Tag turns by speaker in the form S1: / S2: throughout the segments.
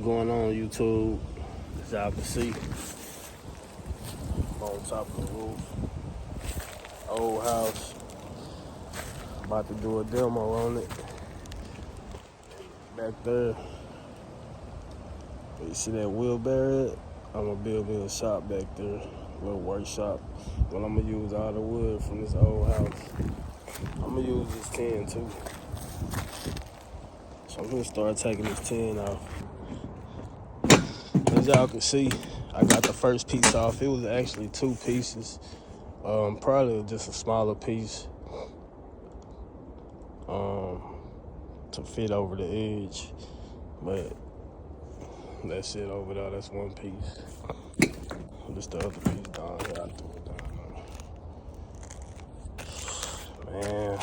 S1: Going on YouTube, as y'all can see, I'm on top of the roof. Old house. About to do a demo on it. Back there, you see that wheelbarrow? I'm gonna build me a shop back there, a little workshop. But I'm gonna use all the wood from this old house. I'm gonna use this tin too. So I'm gonna start taking this tin off. As y'all can see, I got the first piece off. It was actually 2 pieces. Probably just a smaller piece to fit over the edge. But that's it over there. That's 1 piece. Just the other piece down here. I threw it down. Man.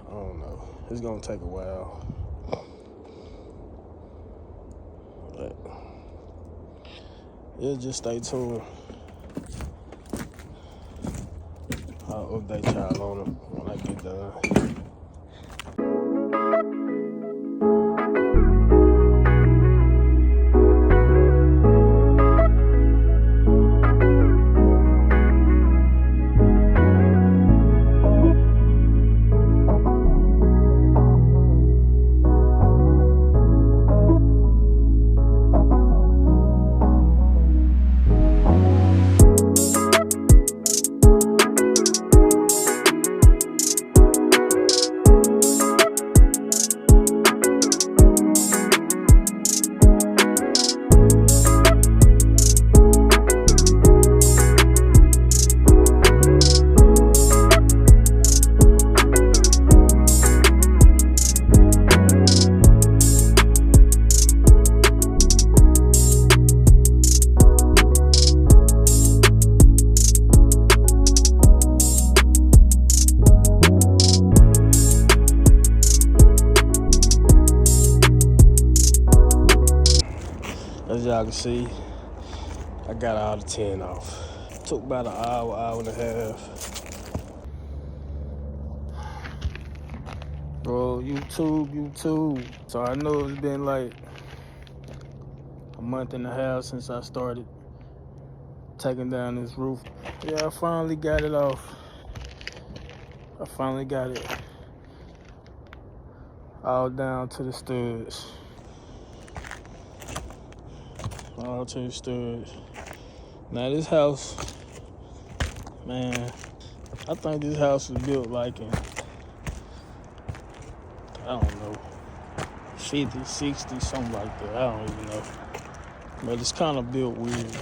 S1: I don't know. It's gonna take a while. But yeah, just stay tuned. I'll update y'all on them when I get done. As y'all can see, I got all the tin off. Took about an hour, hour and a half. Bro, YouTube. So I know it's been like a month and a half since I started taking down this roof. Yeah, I finally got it off. I finally got it all down to the studs. All to the studs. Now this house, man, I think this house was built like in, I don't know, 50, 60, something like that. I don't even know. But it's kind of built weird.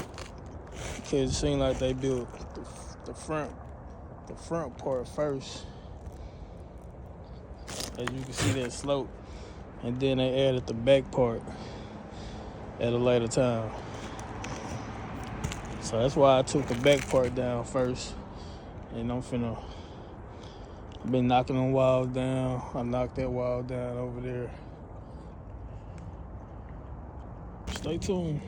S1: Because it seemed like they built the front part first. As you can see that slope. And then they added the back part at a later time. So that's why I took the back part down first. And I've been knocking them walls down. I knocked that wall down over there. Stay tuned.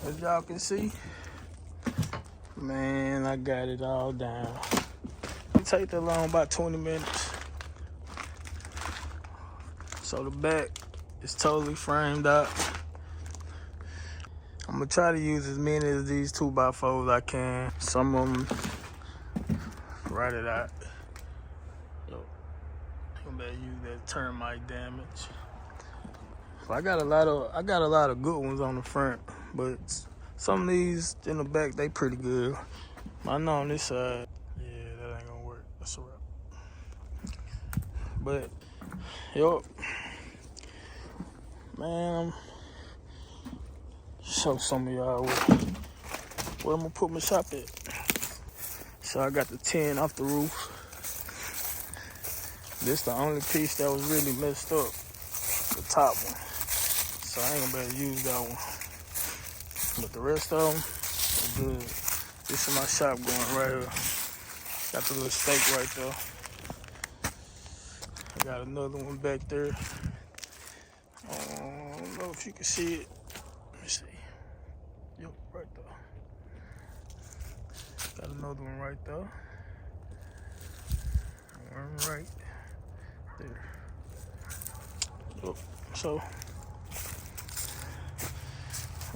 S1: As y'all can see, man, I got it all down. It take that long, about 20 minutes. So the back is totally framed out. I'm gonna try to use as many of these 2x4s I can. Some of them, write it out. I'm gonna use that termite damage. So I got a lot of good ones on the front, but some of these in the back, they pretty good. I know on this side, yeah, that ain't gonna work. That's a wrap. But, yo, man, show some of y'all where I'm gonna put my shop at. So I got the 10 off the roof. This the only piece that was really messed up, the top one. So I ain't gonna be able to use that one. But the rest of them are good. This is my shop going right here. Got the little stake right there. I got another one back there. I don't know if you can see it. Let me see. Yep, right there. Got another one right there. One right there. Yep. So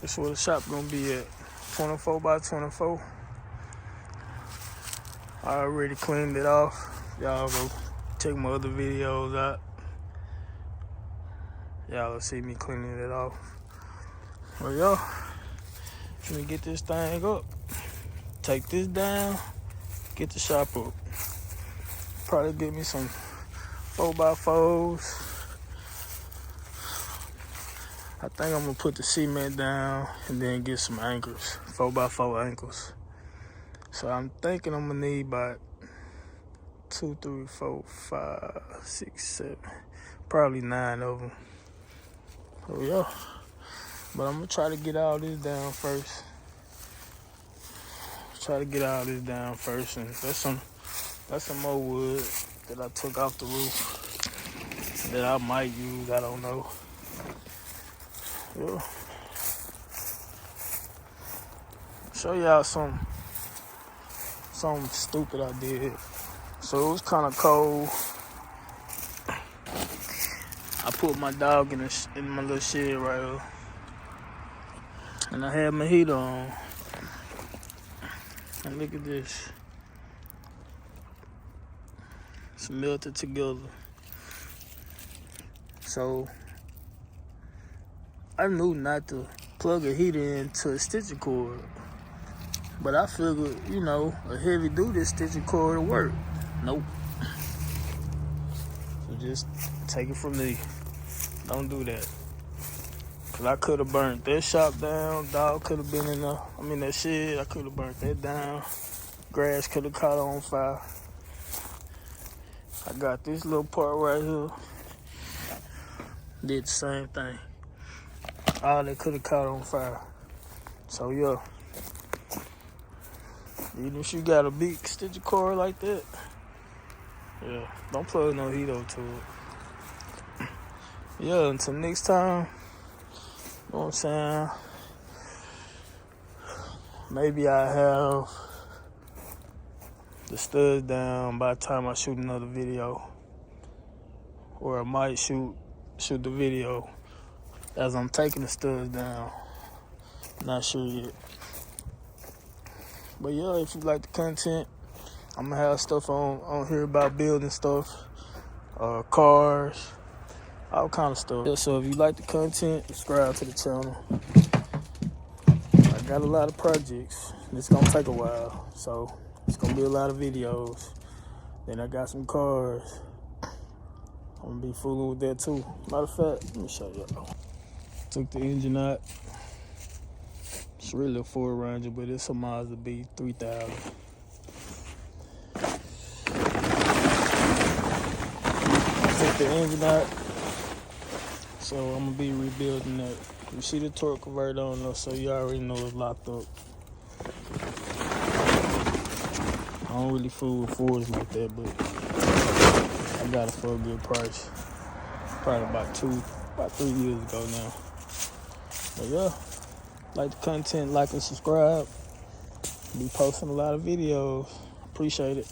S1: this is where the shop gonna be at. 24 by 24. I already cleaned it off. Y'all go check my other videos out. Y'all will see me cleaning it off. Well, y'all, let me get this thing up. Take this down. Get the shop up. Probably get me some 4x4s. I think I'm gonna put the cement down and then get some anchors, 4x4 anchors. So I'm thinking I'm gonna need about 2, 3, 4, 5, 6, 7, probably 9 of them. So yeah, but I'm gonna try to get all this down first. And that's some more wood that I took off the roof that I might use. I don't know. Yeah. Show y'all something stupid I did. So it was kind of cold. I put my dog in my little shed right here, and I had my heater on. And look at this. It's melted together. So I knew not to plug a heater into a stitching cord, but I figured, you know, a heavy duty stitching cord will work. Nope. So just take it from me. Don't do that. Cause I could have burnt that shop down. Dog could have been in that shed. I could have burnt that down. Grass could have caught on fire. I got this little part right here. Did the same thing. All that could have caught on fire. So yeah. Even if you got a big stitching cord like that, yeah, don't plug no heater to it. Yeah, until next time, you know what I'm saying? Maybe I have the studs down by the time I shoot another video. Or I might shoot the video as I'm taking the studs down. Not sure yet. But yeah, if you like the content, I'm gonna have stuff on here about building stuff, cars, all kind of stuff. Yeah, so if you like the content, subscribe to the channel. I got a lot of projects. It's gonna take a while, so it's gonna be a lot of videos. Then I got some cars. I'm gonna be fooling with that too. Matter of fact, let me show y'all. Took the engine out. It's really a Ford Ranger, but it's a Mazda B3000. Took the engine out, so I'm gonna be rebuilding that. You see the torque converter on there, so you already know it's locked up. I don't really fool with Fords like that, but I got it for a good price. Probably about 3 years ago now. But yeah, Like the content, like and subscribe. Be posting a lot of videos. Appreciate it.